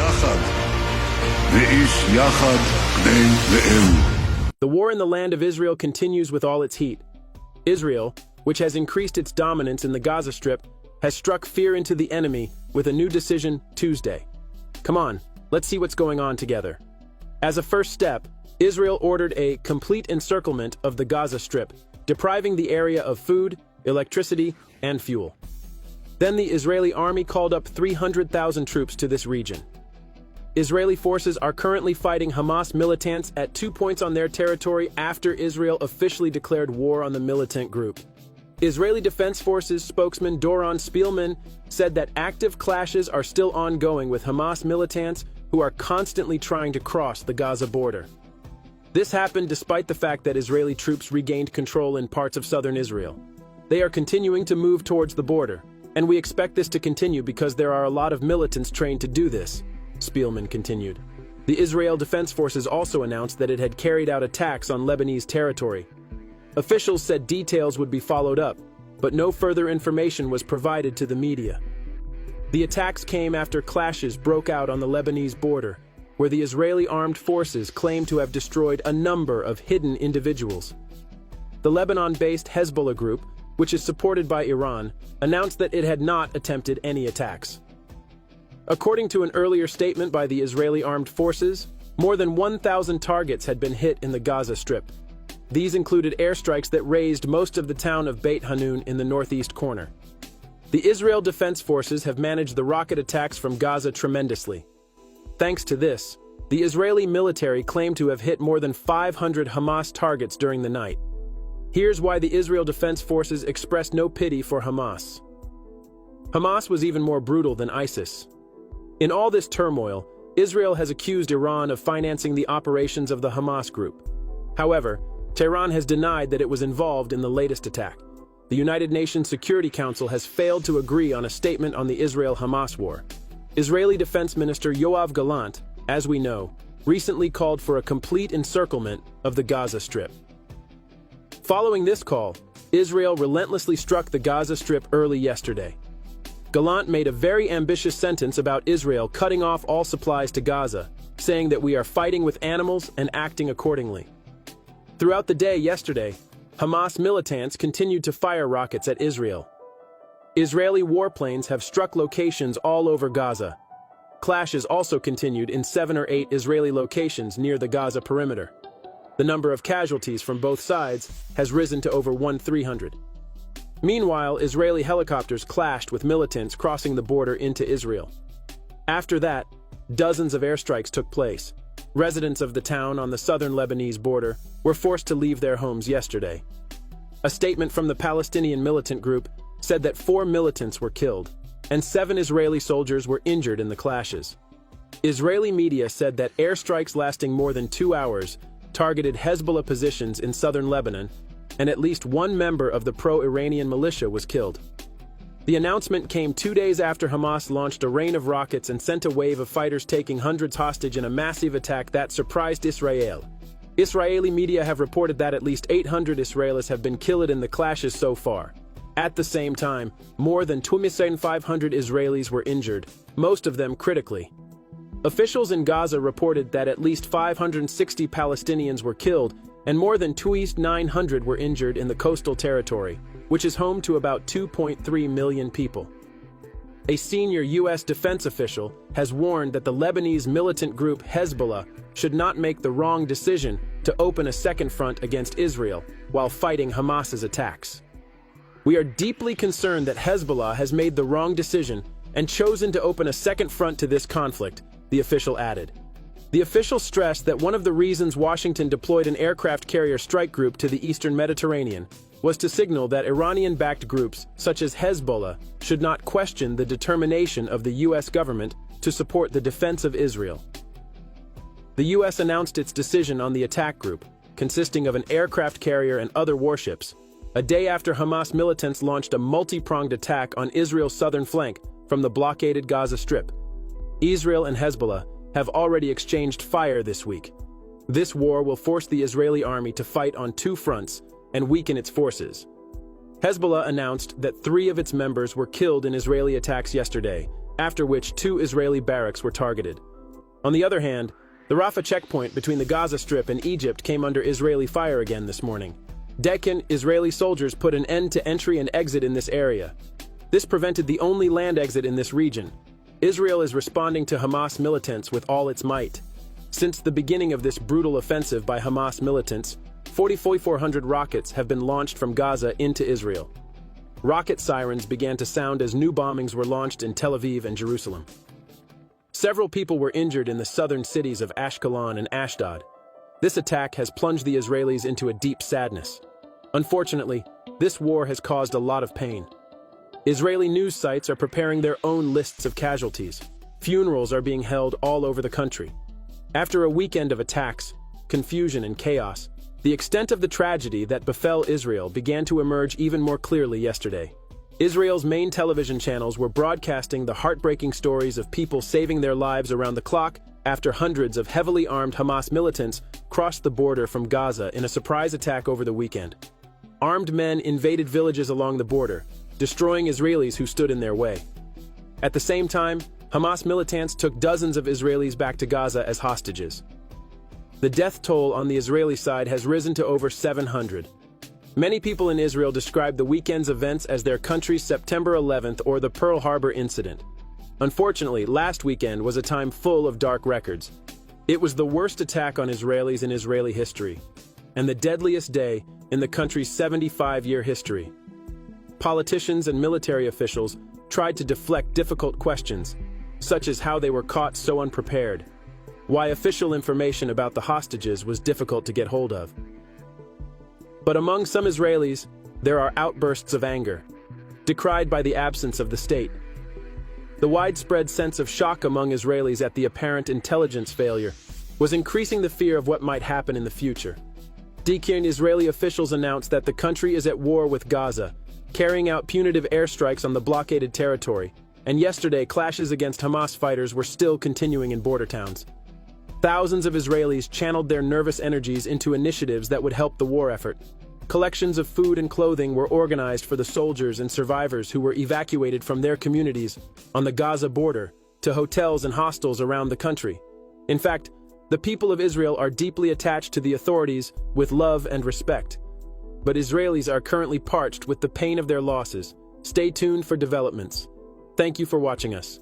יחד, ואיש יחד פני רעהו. The war in the land of Israel continues with all its heat. Israel, which has increased its dominance in the Gaza Strip, has struck fear into the enemy with a new decision Tuesday. Come on, let's see what's going on together. As a first step, Israel ordered a complete encirclement of the Gaza Strip, depriving the area of food, electricity, and fuel. Then the Israeli army called up 300,000 troops to this region. Israeli forces are currently fighting Hamas militants at 2 points on their territory after Israel officially declared war on the militant group. Israeli Defense Forces spokesman Doron Spielman said that active clashes are still ongoing with Hamas militants who are constantly trying to cross the Gaza border. This happened despite the fact that Israeli troops regained control in parts of southern Israel. They are continuing to move towards the border, and we expect this to continue because there are a lot of militants trained to do this, Spielman continued. The Israel Defense Forces also announced that it had carried out attacks on Lebanese territory. Officials said details would be followed up, but no further information was provided to the media. The attacks came after clashes broke out on the Lebanese border, where the Israeli armed forces claim to have destroyed a number of hidden individuals. The Lebanon-based Hezbollah group, which is supported by Iran, announced that it had not attempted any attacks. According to an earlier statement by the Israeli armed forces, more than 1,000 targets had been hit in the Gaza Strip. These included airstrikes that razed most of the town of Beit Hanun in the northeast corner. The Israel Defense Forces have managed the rocket attacks from Gaza tremendously. Thanks to this, the Israeli military claimed to have hit more than 500 Hamas targets during the night. Here's why the Israel Defense Forces expressed no pity for Hamas. Hamas was even more brutal than ISIS. In all this turmoil, Israel has accused Iran of financing the operations of the Hamas group. However, Tehran has denied that it was involved in the latest attack. The United Nations Security Council has failed to agree on a statement on the Israel-Hamas war. Israeli Defense Minister Yoav Gallant, as we know, recently called for a complete encirclement of the Gaza Strip. Following this call, Israel relentlessly struck the Gaza Strip early yesterday. Gallant made a very ambitious sentence about Israel cutting off all supplies to Gaza, saying that we are fighting with animals and acting accordingly. Throughout the day yesterday, Hamas militants continued to fire rockets at Israel. Israeli warplanes have struck locations all over Gaza. Clashes also continued in 7 or 8 Israeli locations near the Gaza perimeter. The number of casualties from both sides has risen to over 1,300. Meanwhile, Israeli helicopters clashed with militants crossing the border into Israel. After that, dozens of airstrikes took place. Residents of the town on the southern Lebanese border were forced to leave their homes yesterday. A statement from the Palestinian militant group said that 4 militants were killed, and 7 Israeli soldiers were injured in the clashes. Israeli media said that airstrikes lasting more than 2 hours targeted Hezbollah positions in southern Lebanon, and at least 1 member of the pro-Iranian militia was killed. The announcement came 2 days after Hamas launched a rain of rockets and sent a wave of fighters taking hundreds hostage in a massive attack that surprised Israel. Israeli media have reported that at least 800 Israelis have been killed in the clashes so far. At the same time, more than 2,500 Israelis were injured, most of them critically. Officials in Gaza reported that at least 560 Palestinians were killed and more than 2,900 were injured in the coastal territory, which is home to about 2.3 million people. A senior U.S. defense official has warned that the Lebanese militant group Hezbollah should not make the wrong decision to open a second front against Israel while fighting Hamas's attacks. We are deeply concerned that Hezbollah has made the wrong decision and chosen to open a second front to this conflict, the official added. The official stressed that one of the reasons Washington deployed an aircraft carrier strike group to the eastern Mediterranean was to signal that Iranian-backed groups, such as Hezbollah, should not question the determination of the U.S. government to support the defense of Israel. The U.S. announced its decision on the attack group, consisting of an aircraft carrier and other warships, a day after Hamas militants launched a multi-pronged attack on Israel's southern flank from the blockaded Gaza Strip. Israel and Hezbollah have already exchanged fire this week. This war will force the Israeli army to fight on 2 fronts and weaken its forces. Hezbollah announced that 3 of its members were killed in Israeli attacks yesterday, after which 2 Israeli barracks were targeted. On the other hand, the Rafah checkpoint between the Gaza Strip and Egypt came under Israeli fire again this morning. Deccan Israeli soldiers put an end to entry and exit in this area. This prevented the only land exit in this region. Israel is responding to Hamas militants with all its might. Since the beginning of this brutal offensive by Hamas militants, 4,400 rockets have been launched from Gaza into Israel. Rocket sirens began to sound as new bombings were launched in Tel Aviv and Jerusalem. Several people were injured in the southern cities of Ashkelon and Ashdod. This attack has plunged the Israelis into a deep sadness. Unfortunately, this war has caused a lot of pain. Israeli news sites are preparing their own lists of casualties. Funerals are being held all over the country. After a weekend of attacks, confusion, and chaos, the extent of the tragedy that befell Israel began to emerge even more clearly yesterday. Israel's main television channels were broadcasting the heartbreaking stories of people saving their lives around the clock after hundreds of heavily armed Hamas militants crossed the border from Gaza in a surprise attack over the weekend. Armed men invaded villages along the border, destroying Israelis who stood in their way. At the same time, Hamas militants took dozens of Israelis back to Gaza as hostages. The death toll on the Israeli side has risen to over 700. Many people in Israel describe the weekend's events as their country's September 11th or the Pearl Harbor incident. Unfortunately, last weekend was a time full of dark records. It was the worst attack on Israelis in Israeli history, and the deadliest day in the country's 75-year history. Politicians and military officials tried to deflect difficult questions, such as how they were caught so unprepared, why official information about the hostages was difficult to get hold of. But among some Israelis, there are outbursts of anger, decried by the absence of the state. The widespread sense of shock among Israelis at the apparent intelligence failure was increasing the fear of what might happen in the future. Deccan Israeli officials announced that the country is at war with Gaza, carrying out punitive airstrikes on the blockaded territory, and yesterday clashes against Hamas fighters were still continuing in border towns. Thousands of Israelis channeled their nervous energies into initiatives that would help the war effort. Collections of food and clothing were organized for the soldiers and survivors who were evacuated from their communities on the Gaza border to hotels and hostels around the country. In fact, the people of Israel are deeply attached to the authorities with love and respect. But Israelis are currently parched with the pain of their losses. Stay tuned for developments. Thank you for watching us.